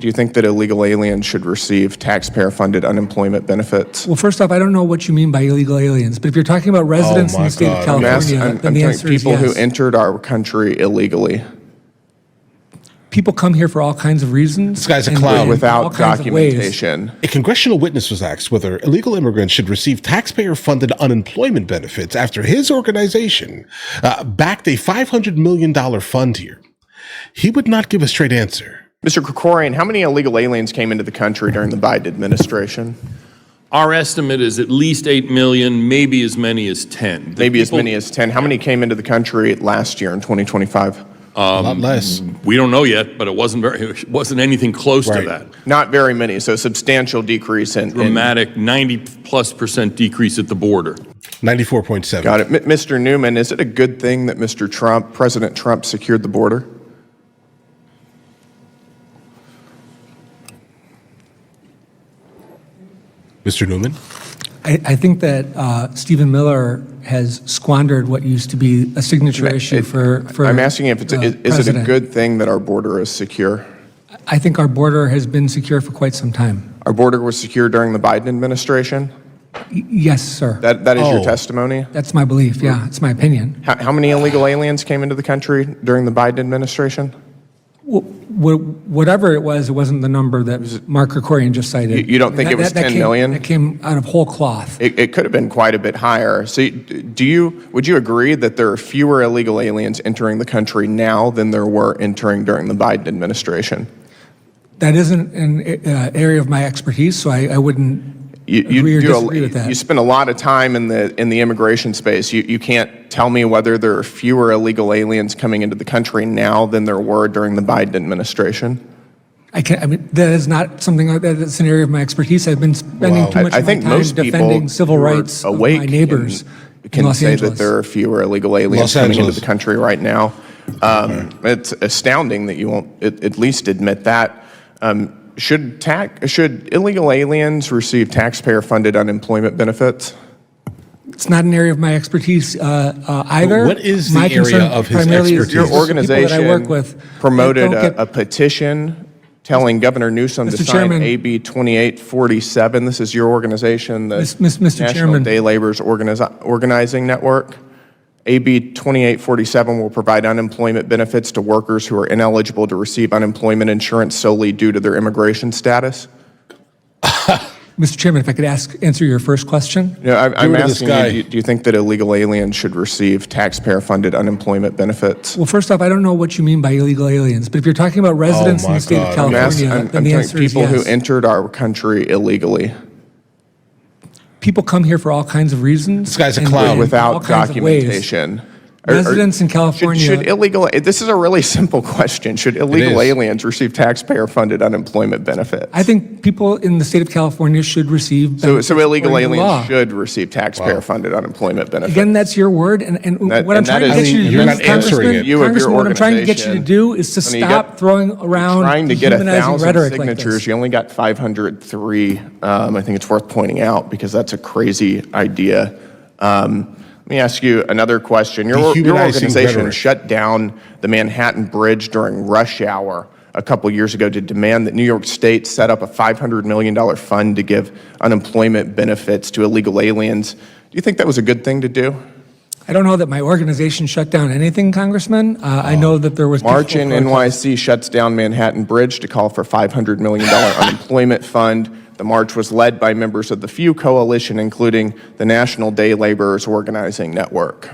Do you think that illegal aliens should receive taxpayer-funded unemployment benefits? Well, first off, I don't know what you mean by illegal aliens, but if you're talking about residents in the state of California, then the answer is yes. People who entered our country illegally. People come here for all kinds of reasons. This guy's a clown. Without documentation. A congressional witness was asked whether illegal immigrants should receive taxpayer-funded unemployment benefits after his organization backed a $500 million fund here. He would not give a straight answer. Mr. Krikorian, how many illegal aliens came into the country during the Biden administration? Our estimate is at least 8 million, maybe as many as 10. As many as 10. How many came into the country last year in 2025? A lot less. We don't know yet, but it wasn't anything close to that. Not very many, so substantial decrease in dramatic 90+% decrease at the border. 94.7. Got it. Mr. Newman, is it a good thing that President Trump secured the border? Mr. Newman? I think that Stephen Miller has squandered what used to be a signature issue for I'm asking if is it a good thing that our border is secure? I think our border has been secure for quite some time. Our border was secure during the Biden administration? Yes, sir. That is your testimony? That's my belief, yeah. It's my opinion. How many illegal aliens came into the country during the Biden administration? Whatever it wasn't the number that Mark Krikorian just cited. You don't think it was 10 million? That came out of whole cloth. It could have been quite a bit higher. So would you agree that there are fewer illegal aliens entering the country now than there were entering during the Biden administration? That isn't an area of my expertise, so I wouldn't agree or disagree with that. You spend a lot of time in the immigration space. You can't tell me whether there are fewer illegal aliens coming into the country now than there were during the Biden administration? I mean, that is not something that's an area of my expertise. I've been spending too much of my time defending civil rights of my neighbors in Los say Angeles. that there are fewer illegal aliens coming into the country right now. It's astounding that you won't at least admit that. Should illegal aliens receive taxpayer-funded unemployment benefits? It's not an area of my expertise either. What is the area of his expertise? Your organization promoted a petition telling Governor Newsom to sign AB 2847. This is your organization, the National Day Laborers Organizing Network. AB 2847 will provide unemployment benefits to workers who are ineligible to receive unemployment insurance solely due to their immigration status. Mr. Chairman, if I could answer your first question. I'm asking you, do you think that illegal aliens should receive taxpayer-funded unemployment benefits? Well, first off, I don't know what you mean by illegal aliens, but if you're talking about residents in the state of California, then the answer is yes. People who entered our country illegally. People come here for all kinds of reasons. This guy's a clown. Without documentation. Residents in California. This is a really simple question. Should illegal aliens receive taxpayer-funded unemployment benefits? I think people in the state of California should receive benefits. So illegal aliens should receive taxpayer-funded unemployment benefits. Again, that's your word, and what I'm trying to get you to do, Congressman, what I'm trying to get you to do is to stop throwing around dehumanizing rhetoric like this. You only got 503. I think it's worth pointing out because that's a crazy idea. Let me ask you another question. Your organization shut down the Manhattan Bridge during rush hour a couple years ago to demand that New York State set up a $500 million fund to give unemployment benefits to illegal aliens. Do you think that was a good thing to do? I don't know that my organization shut down anything, Congressman. I know that there was March in NYC shuts down Manhattan Bridge to call for $500 million unemployment fund. The march was led by members of the FEW coalition, including the National Day Laborers Organizing Network.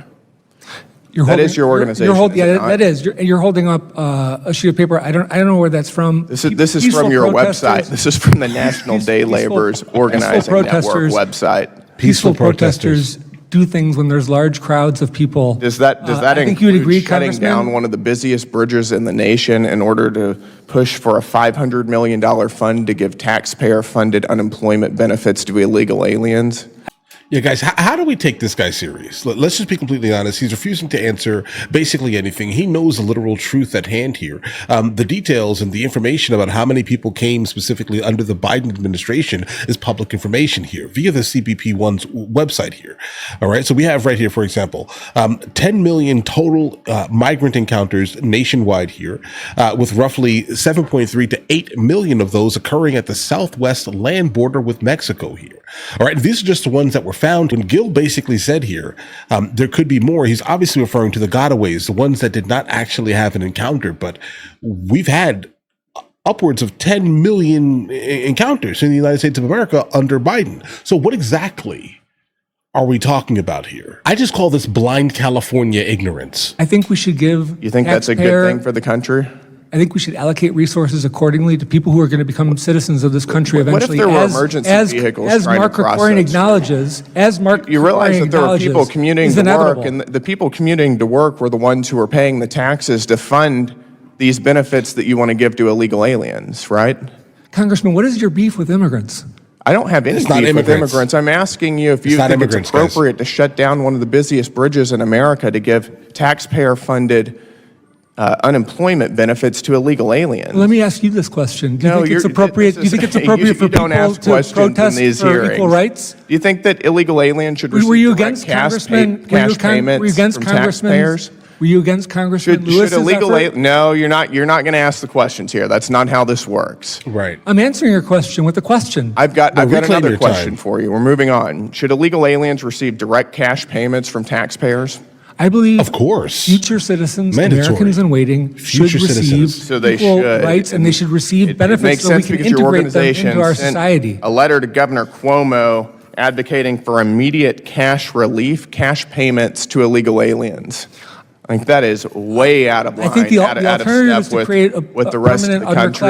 That is your organization. That is. You're holding up a sheet of paper. I don't know where that's from. This is from your website. This is from the National Day Laborers Organizing Network website. Peaceful protesters do things when there's large crowds of people. Does that include shutting down one of the busiest bridges in the nation in order to push for a $500 million fund to give taxpayer-funded unemployment benefits to illegal aliens? Yeah, guys, how do we take this guy serious? Let's just be completely honest. He's refusing to answer basically anything. He knows the literal truth at hand here. The details and the information about how many people came specifically under the Biden administration is public information here via the CBP1's website here. All right. So we have right here, for example, 10 million total migrant encounters nationwide here, with roughly 7.3 to 8 million of those occurring at the southwest land border with Mexico here. All right. These are just the ones that were found. When Gil basically said here, there could be more, he's obviously referring to the gotaways, the ones that did not actually have an encounter, but we've had upwards of 10 million encounters in the United States of America under Biden. So what exactly are we talking about here? I just call this blind California ignorance. I think we should give You think that's a good thing for the country? I think we should allocate resources accordingly to people who are going to become citizens of this country eventually. What if there were emergency vehicles as trying Mark to cross Krikorian acknowledges, as Mark You realize that there are people acknowledges, commuting is to work, inevitable. and the people commuting to work were the ones who were paying the taxes to fund these benefits that you want to give to illegal aliens, right? Congressman, what is your beef with immigrants? I don't have any beef with immigrants. I'm asking you if you think it's appropriate to shut down one of the busiest bridges in America to give taxpayer-funded unemployment benefits to illegal aliens. Let me ask you this question. Do you think it's appropriate? Do you think it's appropriate for people to protest for equal rights? Do you think that illegal aliens should receive Were you against Congressman? cash payments from taxpayers? Were you against Congressman Lewis's effort? No, you're not going to ask the questions here. That's not how this works. Right. I'm answering your question with a question. I've got another question for you. We're moving on. Should illegal aliens receive direct cash payments from taxpayers? I believe, of course, future citizens, mandatory. Americans in waiting, should receive equal rights, and they should receive benefits so we can integrate them into our society. A letter to Governor Cuomo advocating for immediate cash relief, cash payments to illegal aliens. I think that is way out of line, I think the out of alternative is step to create with the rest of the country.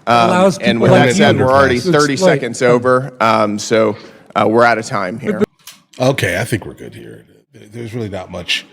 Allows and people with like that said, you we're already to 30 exploit. seconds over, so we're out of time here. Okay, I think we're good here. There's really not much.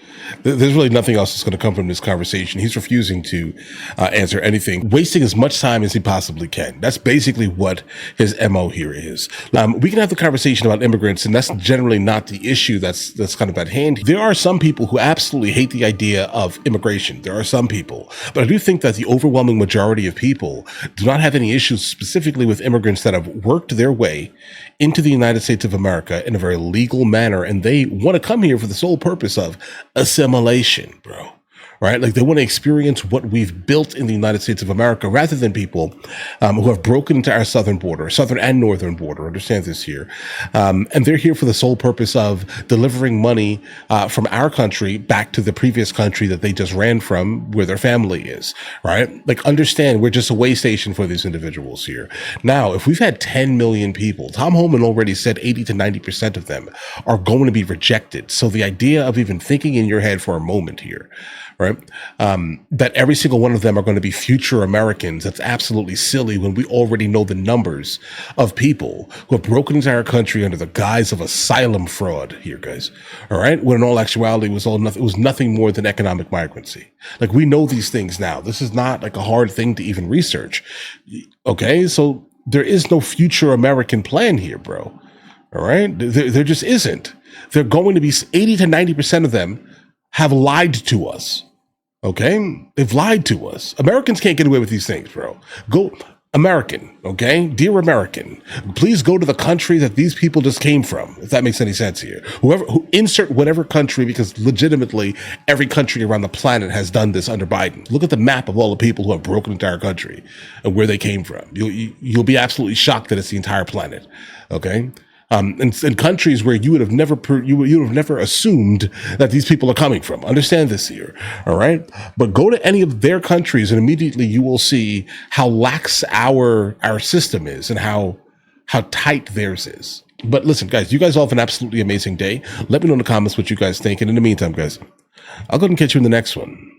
There's really nothing else that's going to come from this conversation. He's refusing to answer anything, wasting as much time as he possibly can. That's basically what his MO here is. We can have the conversation about immigrants, and that's generally not the issue that's kind of at hand. There are some people who absolutely hate the idea of immigration. There are some people, but I do think that the overwhelming majority of people do not have any issues specifically with immigrants that have worked their way into the United States of America in a very legal manner, and they want to come here for the sole purpose of assimilation, bro. Right? Like they want to experience what we've built in the United States of America rather than people who have broken into our southern border, southern and northern border. Understand this here. And they're here for the sole purpose of delivering money from our country back to the previous country that they just ran from where their family is. Right? Like understand we're just a way station for these individuals here. Now, if we've had 10 million people, Tom Homan already said 80 to 90% of them are going to be rejected. So the idea of even thinking in your head for a moment here, right? That every single one of them are going to be future Americans. That's absolutely silly when we already know the numbers of people who have broken into our country under the guise of asylum fraud here, guys. All right. When in all actuality, it was nothing more than economic migrancy. Like we know these things now. This is not like a hard thing to even research. Okay. So there is no future American plan here, bro. All right. There just isn't. They're going to be 80 to 90% of them have lied to us. Okay? They've lied to us. Americans can't get away with these things, bro. Go American, okay? Dear American, please go to the country that these people just came from, if that makes any sense here. Who insert whatever country, because legitimately every country around the planet has done this under Biden. Look at the map of all the people who have broken into our country and where they came from. You'll be absolutely shocked that it's the entire planet, okay? In countries where you would have never assumed that these people are coming from. Understand this here, all right? But go to any of their countries and immediately you will see how lax our system is and how tight theirs is. But listen, guys, you guys all have an absolutely amazing day. Let me know in the comments what you guys think. And in the meantime, guys, I'll go ahead and catch you in the next one.